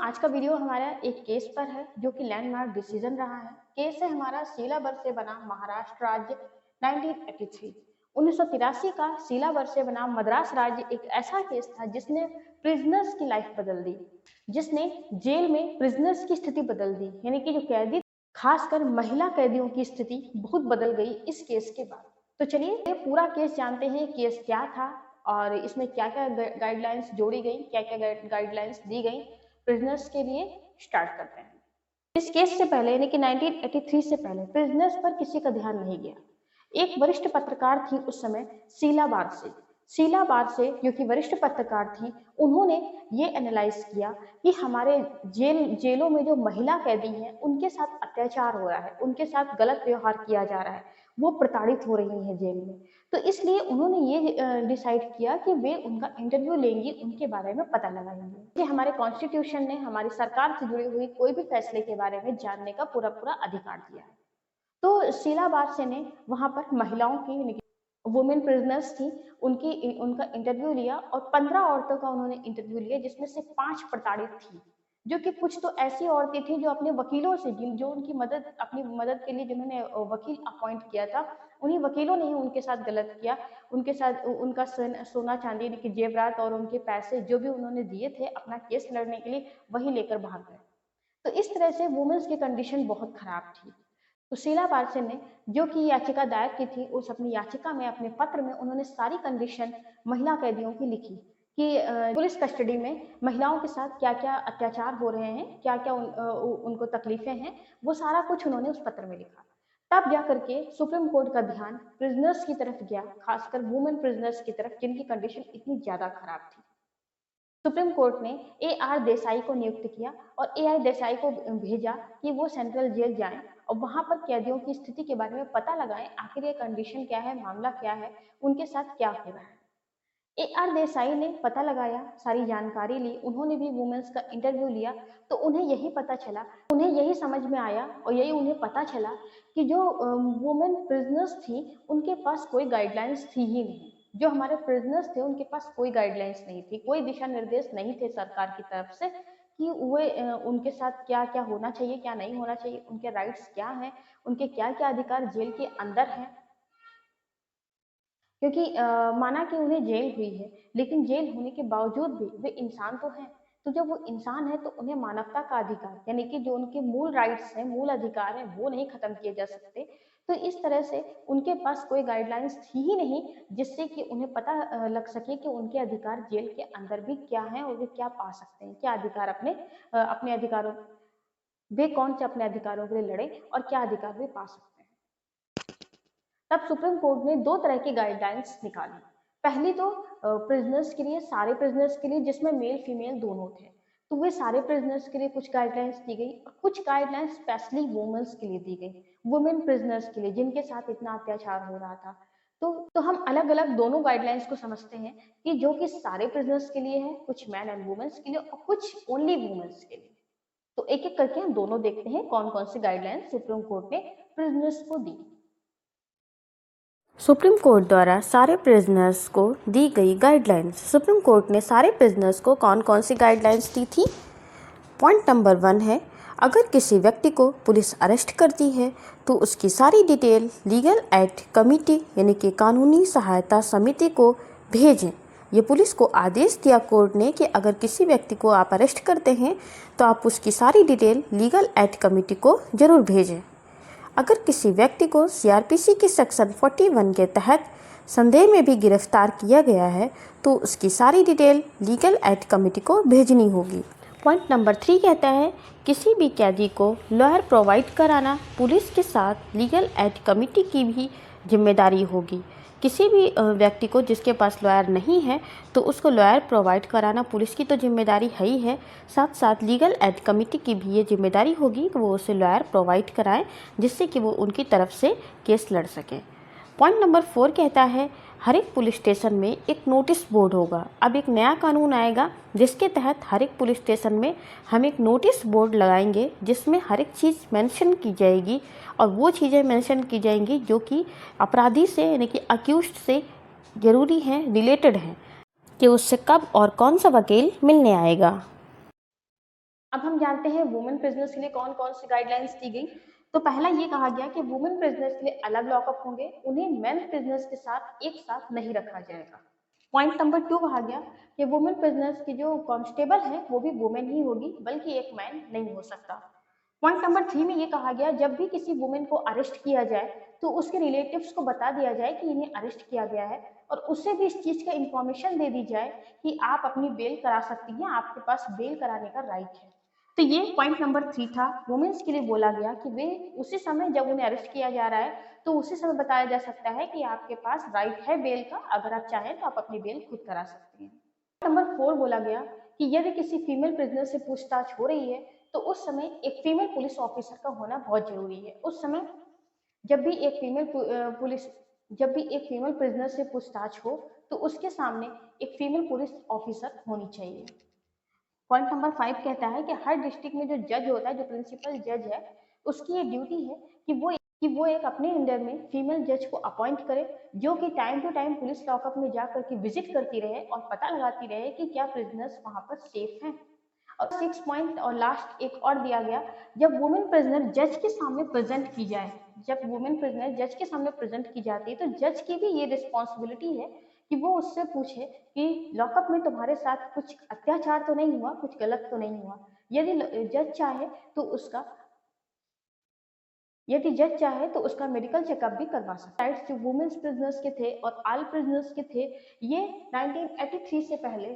आज का वीडियो हमारा एक केस पर है जो कि लैंडमार्क डिसीजन रहा है। केस है हमारा सीलाबर से बना महाराष्ट्र राज्य 1983। 1983 का सीलाबर से बना मद्रास राज्य एक ऐसा केस था जिसने प्रिजनर्स की लाइफ बदल दी, जिसने जेल में प्रिजनर्स की स्थिति बदल दी, यानी कि जो कैदी, खासकर महिला कैदियों की स्थिति बहुत बदल गई इस केस के बाद। तो चलिए ये पूरा केस जानते हैं, केस क्या था और इसमें क्या क्या गाइडलाइंस जोड़ी गई, क्या क्या गाइडलाइंस दी गई प्रिजनर्स के लिए। स्टार्ट करते हैं। इस केस से पहले यानी कि 1983 से पहले प्रिजनर्स पर किसी का ध्यान नहीं गया। एक वरिष्ठ पत्रकार थी उस समय शीला बार से जो कि वरिष्ठ पत्रकार थी, उन्होंने ये एनालाइज किया कि हमारे जेलों में जो महिला कैदी हैं उनके साथ अत्याचार हो रहा है, उनके साथ गलत व्यवहार किया जा रहा है, वो प्रताड़ित हो रही हैं जेल में। तो इसलिए उन्होंने ये डिसाइड किया कि वे उनका इंटरव्यू लेंगी, उनके बारे में पता लगाएंगे कि हमारे कॉन्स्टिट्यूशन ने हमारी सरकार से जुड़ी हुई कोई भी फैसले के बारे में जानने का पूरा पूरा अधिकार दिया है। तो शीला बारसे ने वहां पर महिलाओं की, वुमेन प्रिजनर्स थी, उनका इंटरव्यू लिया और 15 औरतों का उन्होंने इंटरव्यू लिया, जिसमें से 5 प्रताड़ित थी, जो कि कुछ तो ऐसी औरतें थी जो अपने वकीलों से, जो उनकी अपनी मदद के लिए जिन्होंने वकील अपॉइंट किया था, उन्हीं वकीलों ने ही उनके साथ गलत किया। उनके साथ उनका सोना चांदी की जेवरात और उनके पैसे जो भी उन्होंने दिए थे अपना केस लड़ने के लिए, वही लेकर भाग गए। तो इस तरह से वुमेन्स की कंडीशन बहुत खराब थी। तो शीला बारसे ने जो कि याचिका दायर की थी, उस अपनी याचिका में, अपने पत्र में उन्होंने सारी कंडीशन महिला कैदियों की लिखी कि पुलिस कस्टडी में महिलाओं के साथ क्या क्या अत्याचार हो रहे हैं, क्या क्या उनको तकलीफें हैं, वो सारा कुछ उन्होंने उस पत्र में लिखा। तब जाकर के सुप्रीम कोर्ट का ध्यान प्रिजनर्स की तरफ गया, खासकर वुमेन प्रिजनर्स की तरफ जिनकी कंडीशन इतनी ज्यादा खराब थी। सुप्रीम कोर्ट ने ए.आर. देसाई को नियुक्त किया और ए.आर. देसाई को भेजा कि वो सेंट्रल जेल जाएं और वहां पर कैदियों की स्थिति के बारे में पता लगाएं, आखिर ये कंडीशन क्या है, मामला क्या है, उनके साथ क्या हो रहा है। ए.आर. देसाई ने पता लगाया, सारी जानकारी ली, उन्होंने भी वुमेन्स का इंटरव्यू लिया। तो उन्हें यही पता चला, उन्हें यही समझ में आया और यही उन्हें पता चला कि जो वुमेन प्रिजनर्स थी उनके पास कोई गाइडलाइंस थी ही नहीं। जो हमारे प्रिजनर्स थे उनके पास कोई गाइडलाइंस नहीं थी, कोई दिशा निर्देश नहीं थे सरकार की तरफ से कि वे उनके साथ क्या क्या होना चाहिए, क्या नहीं होना चाहिए, उनके राइट्स क्या हैं, उनके क्या क्या अधिकार जेल के अंदर हैं। क्योंकि माना कि उन्हें जेल हुई है, लेकिन जेल होने के बावजूद भी वे इंसान तो हैं। तो जब वो इंसान है तो उन्हें मानवता का अधिकार, यानी कि जो उनके मूल राइट्स हैं, मूल अधिकार हैं, वो नहीं खत्म किए जा सकते। तो इस तरह से उनके पास कोई गाइडलाइंस थी ही नहीं जिससे कि उन्हें पता लग सके कि उनके अधिकार जेल के अंदर भी क्या हैं और वे क्या पा सकते हैं, क्या अधिकार अपने अधिकारों, वे कौन से अपने अधिकारों के लिए लड़े और क्या अधिकार वे पा सकते हैं। तब सुप्रीम कोर्ट ने 2 तरह की गाइडलाइंस निकाली। पहली तो प्रिजनर्स के लिए, सारे प्रिजनर्स के लिए जिसमें मेल फीमेल दोनों थे, तो वे सारे प्रिजनर्स के लिए कुछ गाइडलाइंस दी गई और कुछ गाइडलाइंस स्पेशली वुमेन्स के लिए दी गई, वुमेन प्रिजनर्स के लिए जिनके साथ इतना अत्याचार हो रहा था। तो हम अलग अलग दोनों गाइडलाइंस को समझते हैं कि जो कि सारे प्रिजनर्स के लिए है, कुछ मैन एंड वुमेन्स के लिए और कुछ ओनली वुमेन्स के लिए। तो एक एक करके हम दोनों देखते हैं कौन कौन सी गाइडलाइंस सुप्रीम कोर्ट ने प्रिजनर्स को दी। सुप्रीम कोर्ट द्वारा सारे प्रिजनर्स को दी गई गाइडलाइंस। सुप्रीम कोर्ट ने सारे प्रिजनर्स को कौन कौन सी गाइडलाइंस दी थी। पॉइंट नंबर 1 है, अगर किसी व्यक्ति को पुलिस अरेस्ट करती है तो उसकी सारी डिटेल लीगल एड कमिटी यानी कि कानूनी सहायता समिति को भेजें। ये पुलिस को आदेश दिया कोर्ट ने कि अगर किसी व्यक्ति को आप अरेस्ट करते हैं तो आप उसकी सारी डिटेल लीगल एड कमिटी को जरूर भेजें। अगर किसी व्यक्ति को सीआरपीसी के सेक्शन 41 के तहत संदेह में भी गिरफ्तार किया गया है तो उसकी सारी डिटेल लीगल एड कमिटी को भेजनी होगी। पॉइंट नंबर 3 कहता है, किसी भी कैदी को लॉयर प्रोवाइड कराना पुलिस के साथ लीगल एड कमिटी की भी जिम्मेदारी होगी। किसी भी व्यक्ति को जिसके पास लॉयर नहीं है तो उसको लॉयर प्रोवाइड कराना पुलिस की तो जिम्मेदारी है ही है, साथ साथ लीगल एड कमिटी की भी ये जिम्मेदारी होगी कि वो उसे लॉयर प्रोवाइड कराएं जिससे कि वो उनकी तरफ से केस लड़ सकें। पॉइंट नंबर 4 कहता है, हर एक पुलिस स्टेशन में एक नोटिस बोर्ड होगा। अब एक नया कानून आएगा जिसके तहत हर एक पुलिस स्टेशन में हम एक नोटिस बोर्ड लगाएंगे जिसमें हर एक चीज़ मेंशन की जाएगी और वो चीज़ें मेंशन की जाएंगी जो कि अपराधी से यानी कि अक्यूज्ड से ज़रूरी हैं, रिलेटेड हैं, कि उससे कब और कौन सा वकील मिलने आएगा। अब हम जानते हैं वुमेन प्रिजनर्स के लिए कौन कौन सी गाइडलाइंस दी गई। तो पहला ये कहा गया कि वुमेन प्रिजनर्स के लिए अलग लॉकअप होंगे, उन्हें मेन प्रिजनर्स के साथ एक साथ नहीं रखा जाएगा। पॉइंट नंबर 2 कहा गया कि वुमेन प्रिजनर्स की जो कांस्टेबल है वो भी वुमेन ही होगी, बल्कि एक मैन नहीं हो सकता। पॉइंट नंबर 3 में ये कहा गया जब भी किसी वुमेन को अरेस्ट किया जाए तो उसके रिलेटिव्स को बता दिया जाए कि इन्हें अरेस्ट किया गया है, और उससे भी इस चीज का इंफॉर्मेशन दे दी जाए कि आप अपनी बेल करा सकती हैं, आपके पास बेल कराने का राइट है। तो ये पॉइंट नंबर 3 था। वुमेन्स के लिए बोला गया कि वे उसी समय जब उन्हें अरेस्ट किया जा रहा है तो उसी समय बताया जा सकता है कि आपके पास राइट है बेल का, अगर आप चाहें तो आप अपनी बेल खुद करा सकती हैं। नंबर 4 बोला गया कि यदि किसी फीमेल प्रिजनर से पूछताछ हो रही है तो उस समय एक फीमेल पुलिस ऑफिसर का होना बहुत जरूरी है। उस समय जब भी एक फीमेल पुलिस जब भी एक फीमेल प्रिजनर से पूछताछ हो तो उसके सामने एक फीमेल पुलिस ऑफिसर होनी चाहिए। पॉइंट नंबर 5 कहता है कि हर डिस्ट्रिक्ट में जो जज होता है, जो प्रिंसिपल जज है, उसकी ये ड्यूटी है कि वो एक अपने अंडर में फीमेल जज को अपॉइंट करे, जो कि time to time police lockup में जाकर के विजिट करती रहे और पता लगाती रहे कि क्या प्रिजनर्स वहां पर सेफ हैं। और 6 पॉइंट और लास्ट एक और दिया गया, जब वुमेन प्रिजनर जज के सामने प्रेजेंट की जाए, जब वुमेन प्रिजनर जज के सामने प्रेजेंट की जाती है तो जज की भी ये रिस्पॉन्सिबिलिटी है कि वो उससे पूछे कि लॉकअप में तुम्हारे साथ कुछ अत्याचार तो नहीं हुआ, कुछ गलत तो नहीं हुआ। जज चाहे तो उसका यदि जज चाहे तो उसका मेडिकल चेकअप भी करवा सकता है। राइट्स जो वुमेन्स प्रिजनर्स के थे और आल प्रिजनर्स के थे, ये 1983 से पहले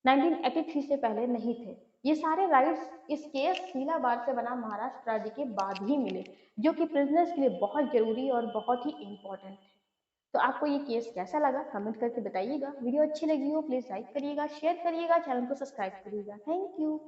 1983 से पहले नहीं थे। ये सारे राइट्स इस केस शीला बार से बना महाराष्ट्र राज्य के बाद ही मिले, जो कि प्रिजनर्स के लिए बहुत जरूरी और बहुत ही इंपॉर्टेंट है। तो आपको ये केस कैसा लगा कमेंट करके बताइएगा। वीडियो अच्छी लगी हो प्लीज लाइक करिएगा, शेयर करिएगा, चैनल को सब्सक्राइब करिएगा। Thank you.